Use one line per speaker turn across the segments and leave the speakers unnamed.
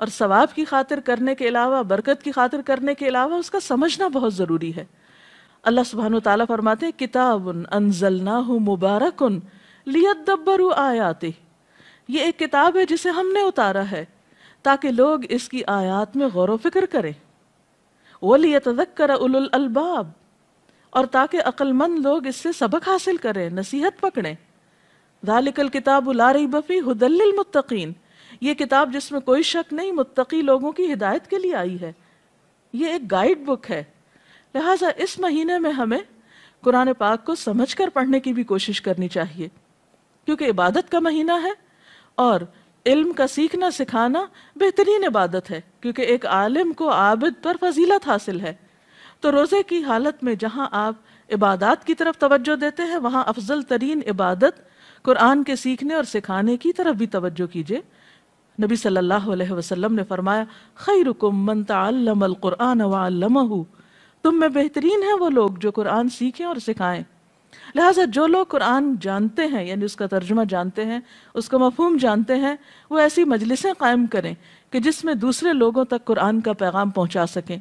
اور ثواب کی خاطر کرنے کے علاوہ، برکت کی خاطر کرنے کے علاوہ اس کا سمجھنا بہت ضروری ہے۔ اللہ سبحانہ و تعالیٰ فرماتے ہیں کتاب انزلناہ مبارک لیدبروا آیاتہ، یہ ایک کتاب ہے جسے ہم نے اتارا ہے تاکہ لوگ اس کی آیات میں غور و فکر کریں، وَلِيَتَذَكَّرَ أُولُو الْأَلْبَابِ، اور تاکہ عقل مند لوگ اس سے سبق حاصل کریں، نصیحت پکڑیں۔ ذَلِكَ الْكِتَابُ لَا رَيْبَ فِيهِ هُدًى لِّلْمُتَّقِينَ، یہ کتاب جس میں کوئی شک نہیں متقی لوگوں کی ہدایت کے لیے آئی ہے، یہ ایک گائیڈ بک ہے۔ لہٰذا اس مہینے میں ہمیں قرآن پاک کو سمجھ کر پڑھنے کی بھی کوشش کرنی چاہیے، کیونکہ عبادت کا مہینہ ہے اور علم کا سیکھنا سکھانا بہترین عبادت ہے، کیونکہ ایک عالم کو عابد پر فضیلت حاصل ہے۔ تو روزے کی حالت میں جہاں آپ عبادات کی طرف توجہ دیتے ہیں، وہاں افضل ترین عبادت قرآن کے سیکھنے اور سکھانے کی طرف بھی توجہ کیجیے۔ نبی صلی اللہ علیہ وسلم نے فرمایا خیرکم من تعلم القرآن وعلمہ، تم میں بہترین ہیں وہ لوگ جو قرآن سیکھیں اور سکھائیں۔ لہٰذا جو لوگ قرآن جانتے ہیں، یعنی اس کا ترجمہ جانتے ہیں، اس کا مفہوم جانتے ہیں، وہ ایسی مجلسیں قائم کریں کہ جس میں دوسرے لوگوں تک قرآن کا پیغام پہنچا سکیں۔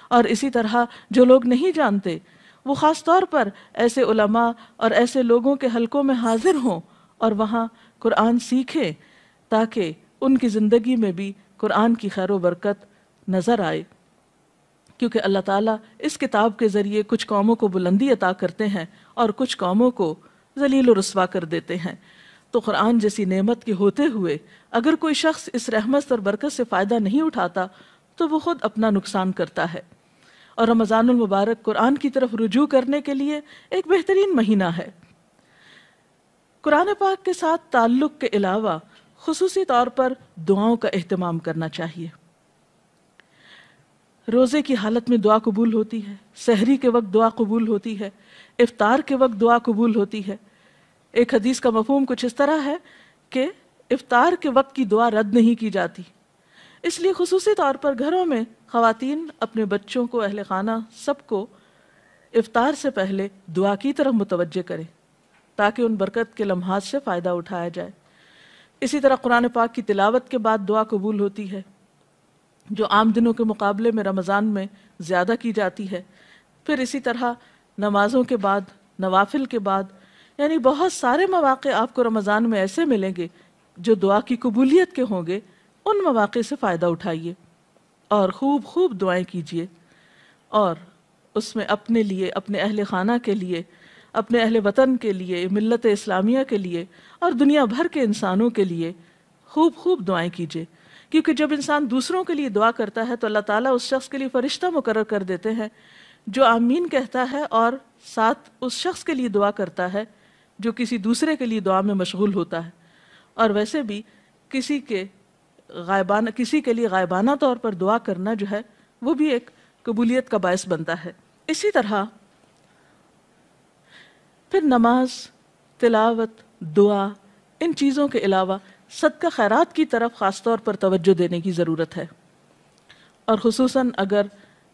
اور اسی طرح جو لوگ نہیں جانتے وہ خاص طور پر ایسے علماء اور ایسے لوگوں کے حلقوں میں حاضر ہوں اور وہاں قرآن سیکھیں تاکہ ان کی زندگی میں بھی قرآن کی خیر و برکت نظر آئے، کیونکہ اللہ تعالیٰ اس کتاب کے ذریعے کچھ قوموں کو بلندی عطا کرتے ہیں اور کچھ قوموں کو ذلیل و رسوا کر دیتے ہیں۔ تو قرآن جیسی نعمت کے ہوتے ہوئے اگر کوئی شخص اس رحمت اور برکت سے فائدہ نہیں اٹھاتا تو وہ خود اپنا نقصان کرتا ہے۔ اور رمضان المبارک قرآن کی طرف رجوع کرنے کے لیے ایک بہترین مہینہ ہے۔ قرآن پاک کے ساتھ تعلق کے علاوہ خصوصی طور پر دعاؤں کا اہتمام کرنا چاہیے۔ روزے کی حالت میں دعا قبول ہوتی ہے، سحری کے وقت دعا قبول ہوتی ہے، افطار کے وقت دعا قبول ہوتی ہے۔ ایک حدیث کا مفہوم کچھ اس طرح ہے کہ افطار کے وقت کی دعا رد نہیں کی جاتی، اس لیے خصوصی طور پر گھروں میں خواتین اپنے بچوں کو، اہل خانہ سب کو افطار سے پہلے دعا کی طرف متوجہ کریں تاکہ ان برکت کے لمحات سے فائدہ اٹھایا جائے۔ اسی طرح قرآن پاک کی تلاوت کے بعد دعا قبول ہوتی ہے، جو عام دنوں کے مقابلے میں رمضان میں زیادہ کی جاتی ہے۔ پھر اسی طرح نمازوں کے بعد، نوافل کے بعد، یعنی بہت سارے مواقع آپ کو رمضان میں ایسے ملیں گے جو دعا کی قبولیت کے ہوں گے۔ ان مواقع سے فائدہ اٹھائیے اور خوب خوب دعائیں کیجیے، اور اس میں اپنے لیے، اپنے اہل خانہ کے لیے، اپنے اہل وطن کے لیے، ملت اسلامیہ کے لیے اور دنیا بھر کے انسانوں کے لیے خوب خوب دعائیں کیجیے، کیونکہ جب انسان دوسروں کے لیے دعا کرتا ہے تو اللہ تعالیٰ اس شخص کے لیے فرشتہ مقرر کر دیتے ہیں جو آمین کہتا ہے اور ساتھ اس شخص کے لیے دعا کرتا ہے جو کسی دوسرے کے لیے دعا میں مشغول ہوتا ہے۔ اور ویسے بھی کسی کے لیے غائبانہ طور پر دعا کرنا جو ہے وہ بھی ایک قبولیت کا باعث بنتا ہے۔ اسی طرح پھر نماز، تلاوت، دعا، ان چیزوں کے علاوہ صدقہ خیرات کی طرف خاص طور پر توجہ دینے کی ضرورت ہے، اور خصوصاً اگر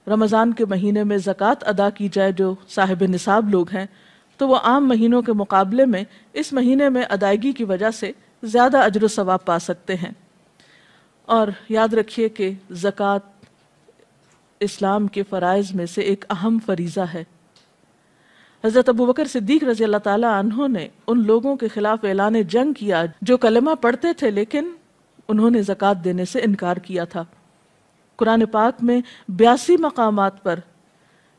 رمضان کے مہینے میں زکوٰۃ ادا کی جائے جو صاحب نصاب لوگ ہیں تو وہ عام مہینوں کے مقابلے میں اس مہینے میں ادائیگی کی وجہ سے زیادہ اجر و ثواب پا سکتے ہیں۔ اور یاد رکھیے کہ زکوٰۃ اسلام کے فرائض میں سے ایک اہم فریضہ ہے۔ حضرت ابوبکر صدیق رضی اللہ تعالیٰ عنہ نے ان لوگوں کے خلاف اعلان جنگ کیا جو کلمہ پڑھتے تھے لیکن انہوں نے زکوٰۃ دینے سے انکار کیا تھا۔ قرآن پاک میں 82 مقامات پر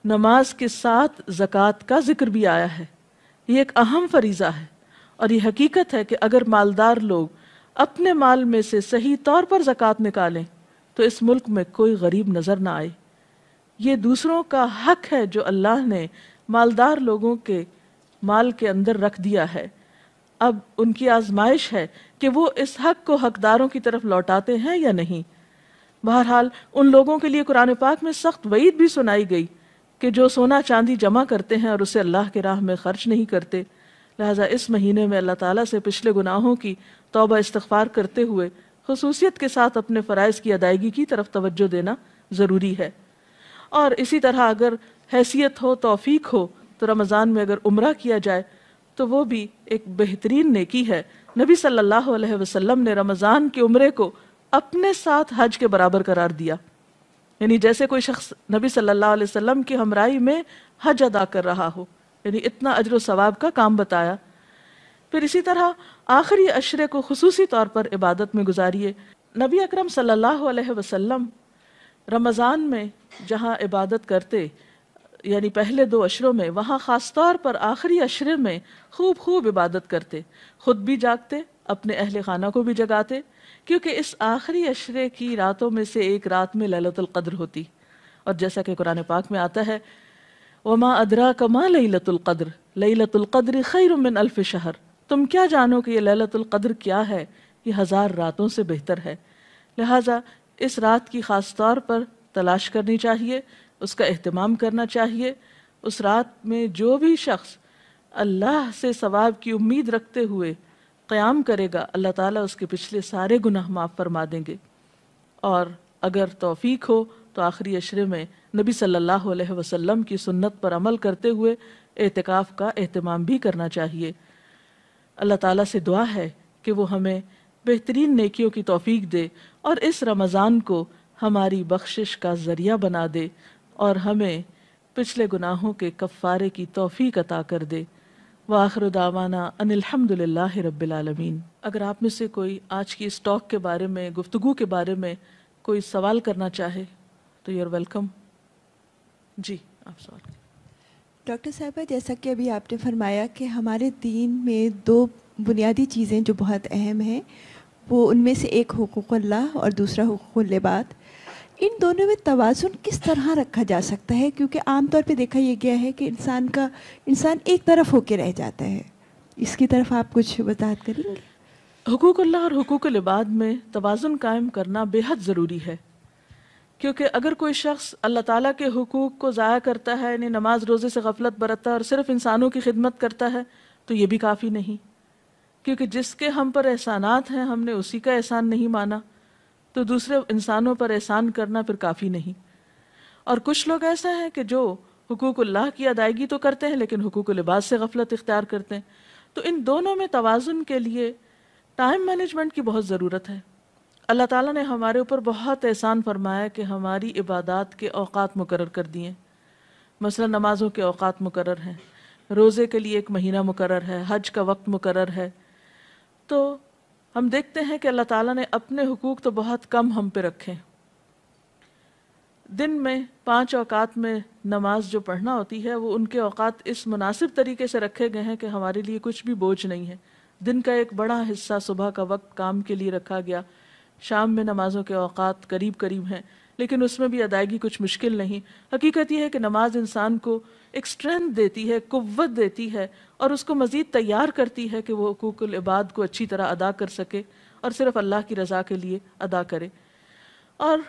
نماز کے ساتھ زکوٰۃ کا ذکر بھی آیا ہے۔ یہ ایک اہم فریضہ ہے، اور یہ حقیقت ہے کہ اگر مالدار لوگ اپنے مال میں سے صحیح طور پر زکوٰۃ نکالیں تو اس ملک میں کوئی غریب نظر نہ آئے۔ یہ دوسروں کا حق ہے جو اللہ نے مالدار لوگوں کے مال کے اندر رکھ دیا ہے۔ اب ان کی آزمائش ہے کہ وہ اس حق کو حقداروں کی طرف لوٹاتے ہیں یا نہیں۔ بہرحال ان لوگوں کے لیے قرآن پاک میں سخت وعید بھی سنائی گئی کہ جو سونا چاندی جمع کرتے ہیں اور اسے اللہ کے راہ میں خرچ نہیں کرتے۔ لہٰذا اس مہینے میں اللہ تعالیٰ سے پچھلے گناہوں کی توبہ استغفار کرتے ہوئے خصوصیت کے ساتھ اپنے فرائض کی ادائیگی کی طرف توجہ دینا ضروری ہے۔ اور اسی طرح اگر حیثیت ہو، توفیق ہو، تو رمضان میں اگر عمرہ کیا جائے تو وہ بھی ایک بہترین نیکی ہے۔ نبی صلی اللہ علیہ وسلم نے رمضان کے عمرے کو اپنے ساتھ حج کے برابر قرار دیا، یعنی جیسے کوئی شخص نبی صلی اللہ علیہ وسلم کی ہمراہی میں حج ادا کر رہا ہو، یعنی اتنا اجر و ثواب کا کام بتایا۔ پھر اسی طرح آخری عشرے کو خصوصی طور پر عبادت میں گزاریے۔ نبی اکرم صلی اللہ علیہ وسلم رمضان میں جہاں عبادت کرتے، یعنی پہلے 2 عشروں میں، وہاں خاص طور پر آخری عشرے میں خوب عبادت کرتے، خود بھی جاگتے، اپنے اہل خانہ کو بھی جگاتے، کیونکہ اس آخری عشرے کی راتوں میں سے ایک رات میں لیلۃ القدر ہوتی، اور جیسا کہ قرآن پاک میں آتا ہے وَمَا أَدْرَاكَ مَا لَيْلَةُ الْقَدْرِ لَيْلَةُ الْقَدْرِ خَيْرٌ مِّنْ أَلْفِ شَهْرٍ، تم کیا جانو کہ یہ لیلۃ القدر کیا ہے، یہ 1000 راتوں سے بہتر ہے۔ لہٰذا اس رات کی خاص طور پر تلاش کرنی چاہیے، اس کا اہتمام کرنا چاہیے۔ اس رات میں جو بھی شخص اللہ سے ثواب کی امید رکھتے ہوئے قیام کرے گا، اللہ تعالیٰ اس کے پچھلے سارے گناہ معاف فرما دیں گے۔ اور اگر توفیق ہو تو آخری عشرے میں نبی صلی اللہ علیہ وسلم کی سنت پر عمل کرتے ہوئے اعتکاف کا اہتمام بھی کرنا چاہیے۔ اللہ تعالیٰ سے دعا ہے کہ وہ ہمیں بہترین نیکیوں کی توفیق دے اور اس رمضان کو ہماری بخشش کا ذریعہ بنا دے اور ہمیں پچھلے گناہوں کے کفارے کی توفیق عطا کر دے۔ وآخر دعوانا ان الحمد للہ رب العالمین۔ اگر آپ میں سے کوئی آج کی اس ٹاک کے بارے میں، گفتگو کے بارے میں کوئی سوال کرنا چاہے تو یو آر ویلکم۔ جی آپ سوال کریں۔
ڈاکٹر صاحبہ، جیسا کہ ابھی آپ نے فرمایا کہ ہمارے دین میں 2 بنیادی چیزیں جو بہت اہم ہیں، وہ ان میں سے ایک حقوق اللہ اور دوسرا حقوق العباد، ان دونوں میں توازن کس طرح رکھا جا سکتا ہے؟ کیونکہ عام طور پہ دیکھا یہ گیا ہے کہ انسان ایک طرف ہو کے رہ جاتا ہے، اس کی طرف آپ کچھ وضاحت کریں گے؟
حقوق اللہ اور حقوق العباد میں توازن قائم کرنا بے حد ضروری ہے، کیونکہ اگر کوئی شخص اللہ تعالیٰ کے حقوق کو ضائع کرتا ہے، یعنی نماز روزے سے غفلت برتتا ہے اور صرف انسانوں کی خدمت کرتا ہے، تو یہ بھی کافی نہیں، کیونکہ جس کے ہم پر احسانات ہیں ہم نے اسی کا احسان نہیں مانا، تو دوسرے انسانوں پر احسان کرنا پھر کافی نہیں۔ اور کچھ لوگ ایسا ہیں کہ جو حقوق اللہ کی ادائیگی تو کرتے ہیں لیکن حقوق العباد سے غفلت اختیار کرتے ہیں۔ تو ان دونوں میں توازن کے لیے ٹائم مینجمنٹ کی بہت ضرورت ہے۔ اللہ تعالیٰ نے ہمارے اوپر بہت احسان فرمایا کہ ہماری عبادات کے اوقات مقرر کر دیے، مثلا نمازوں کے اوقات مقرر ہیں، روزے کے لیے 1 مہینہ مقرر ہے، حج کا وقت مقرر ہے۔ تو ہم دیکھتے ہیں کہ اللہ تعالیٰ نے اپنے حقوق تو بہت کم ہم پہ رکھے۔ دن میں 5 اوقات میں نماز جو پڑھنا ہوتی ہے، وہ ان کے اوقات اس مناسب طریقے سے رکھے گئے ہیں کہ ہمارے لیے کچھ بھی بوجھ نہیں ہے۔ دن کا ایک بڑا حصہ صبح کا وقت کام کے لیے رکھا گیا، شام میں نمازوں کے اوقات قریب ہیں، لیکن اس میں بھی ادائیگی کچھ مشکل نہیں۔ حقیقت یہ ہے کہ نماز انسان کو ایک اسٹرینتھ دیتی ہے، قوت دیتی ہے، اور اس کو مزید تیار کرتی ہے کہ وہ حقوق العباد کو اچھی طرح ادا کر سکے اور صرف اللہ کی رضا کے لیے ادا کرے۔ اور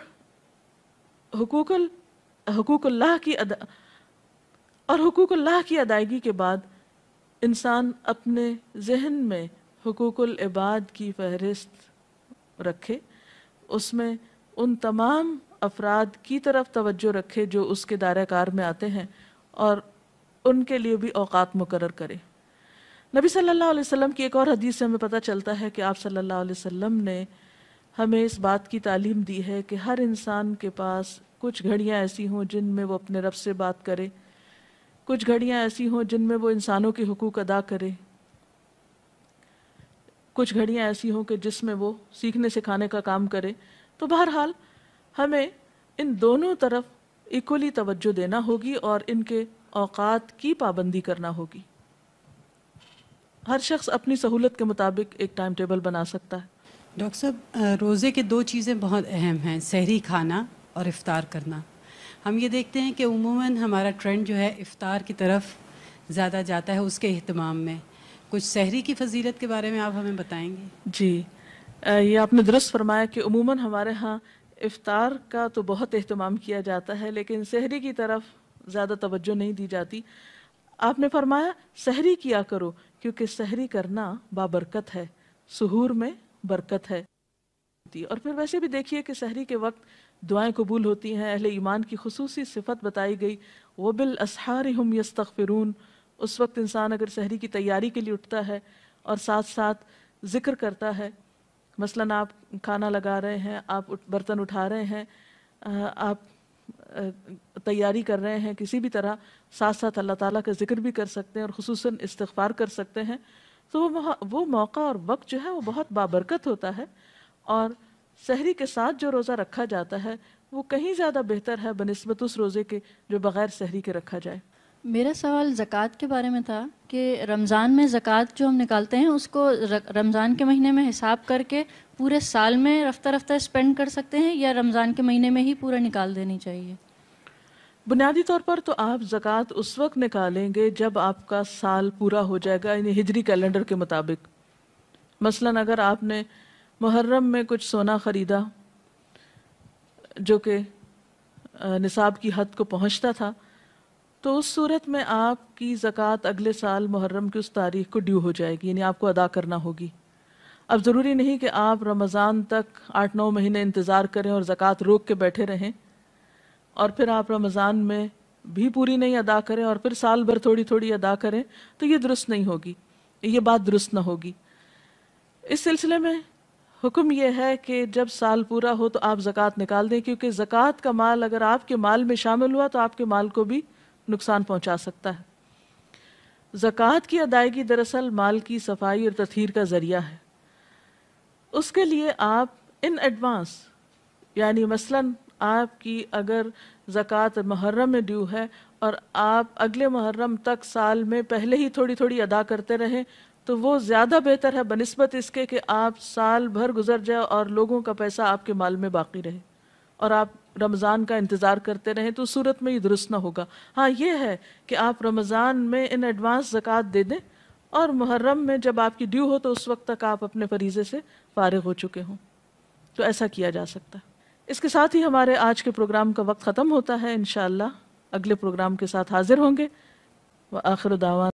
حقوق اللہ کی ادائیگی کے بعد انسان اپنے ذہن میں حقوق العباد کی فہرست رکھے، اس میں ان تمام افراد کی طرف توجہ رکھے جو اس کے دائرہ کار میں آتے ہیں اور ان کے لیے بھی اوقات مقرر کرے۔ نبی صلی اللہ علیہ وسلم کی ایک اور حدیث سے ہمیں پتہ چلتا ہے کہ آپ صلی اللہ علیہ وسلم نے ہمیں اس بات کی تعلیم دی ہے کہ ہر انسان کے پاس کچھ گھڑیاں ایسی ہوں جن میں وہ اپنے رب سے بات کرے، کچھ گھڑیاں ایسی ہوں جن میں وہ انسانوں کے حقوق ادا کرے، کچھ گھڑیاں ایسی ہوں کہ جس میں وہ سیکھنے سکھانے کا کام کرے۔ تو بہرحال ہمیں ان دونوں طرف ایکولی توجہ دینا ہوگی اور ان کے اوقات کی پابندی کرنا ہوگی۔ ہر شخص اپنی سہولت کے مطابق ایک ٹائم ٹیبل بنا سکتا ہے۔
ڈاکٹر صاحب، روزے کے 2 چیزیں بہت اہم ہیں، سحری کھانا اور افطار کرنا۔ ہم یہ دیکھتے ہیں کہ عموماً ہمارا ٹرینڈ جو ہے افطار کی طرف زیادہ جاتا ہے، اس کے اہتمام میں۔ کچھ سحری کی فضیلت کے بارے میں آپ ہمیں بتائیں گے؟
جی، یہ آپ نے درست فرمایا کہ عموماً ہمارے ہاں افطار کا تو بہت اہتمام کیا جاتا ہے لیکن سحری کی طرف زیادہ توجہ نہیں دی جاتی۔ آپ نے فرمایا سحری کیا کرو کیونکہ سحری کرنا بابرکت ہے، سحور میں برکت ہے۔ اور پھر ویسے بھی دیکھیے کہ سحری کے وقت دعائیں قبول ہوتی ہیں۔ اہل ایمان کی خصوصی صفت بتائی گئی، وَبِالْأَسْحَارِ هُمْ يَسْتَغْفِرُونَ۔ اس وقت انسان اگر سحری کی تیاری کے لیے اٹھتا ہے اور ساتھ ساتھ ذکر کرتا ہے مثلاً آپ کھانا لگا رہے ہیں، آپ برتن اٹھا رہے ہیں، آپ تیاری کر رہے ہیں کسی بھی طرح، ساتھ ساتھ اللہ تعالیٰ کا ذکر بھی کر سکتے ہیں اور خصوصاً استغفار کر سکتے ہیں، تو وہ موقع اور وقت جو ہے وہ بہت بابرکت ہوتا ہے، اور سحری کے ساتھ جو روزہ رکھا جاتا ہے وہ کہیں زیادہ بہتر ہے بنسبت اس روزے کے جو بغیر سحری کے رکھا جائے۔
میرا سوال زکوٰۃ کے بارے میں تھا کہ رمضان میں زکوٰۃ جو ہم نکالتے ہیں اس کو رمضان کے مہینے میں حساب کر کے پورے سال میں رفتہ رفتہ اسپینڈ کر سکتے ہیں، یا رمضان کے مہینے میں ہی پورا نکال دینی چاہیے؟
بنیادی طور پر تو آپ زکوٰۃ اس وقت نکالیں گے جب آپ کا سال پورا ہو جائے گا، یعنی ہجری کیلنڈر کے مطابق۔ مثلاً اگر آپ نے محرم میں کچھ سونا خریدا جو کہ نصاب کی حد کو پہنچتا تھا، تو اس صورت میں آپ کی زکوٰۃ اگلے سال محرم کی اس تاریخ کو ڈیو ہو جائے گی، یعنی آپ کو ادا کرنا ہوگی۔ اب ضروری نہیں کہ آپ رمضان تک 8-9 مہینے انتظار کریں اور زکوٰۃ روک کے بیٹھے رہیں، اور پھر آپ رمضان میں بھی پوری نہیں ادا کریں اور پھر سال بھر تھوڑی تھوڑی ادا کریں، تو یہ درست نہیں ہوگی، یہ بات درست نہ ہوگی۔ اس سلسلے میں حکم یہ ہے کہ جب سال پورا ہو تو آپ زکوٰۃ نکال دیں، کیونکہ زکوٰۃ کا مال اگر آپ کے مال میں شامل ہوا تو آپ کے مال کو بھی نقصان پہنچا سکتا ہے۔ زکوٰۃ کی ادائیگی دراصل مال کی صفائی اور تطہیر کا ذریعہ ہے۔ اس کے لیے آپ ان ایڈوانس، یعنی مثلاً آپ کی اگر زکوٰۃ محرم میں ڈیو ہے اور آپ اگلے محرم تک سال میں پہلے ہی تھوڑی تھوڑی ادا کرتے رہیں، تو وہ زیادہ بہتر ہے بنسبت اس کے کہ آپ سال بھر گزر جائے اور لوگوں کا پیسہ آپ کے مال میں باقی رہے اور آپ رمضان کا انتظار کرتے رہیں، تو صورت میں یہ درست نہ ہوگا۔ ہاں یہ ہے کہ آپ رمضان میں ان ایڈوانس زکوٰۃ دے دیں، اور محرم میں جب آپ کی ڈیو ہو تو اس وقت تک آپ اپنے فریضے سے فارغ ہو چکے ہوں، تو ایسا کیا جا سکتا ہے۔ اس کے ساتھ ہی ہمارے آج کے پروگرام کا وقت ختم ہوتا ہے۔ انشاءاللہ اگلے پروگرام کے ساتھ حاضر ہوں گے۔ وآخر دعوانا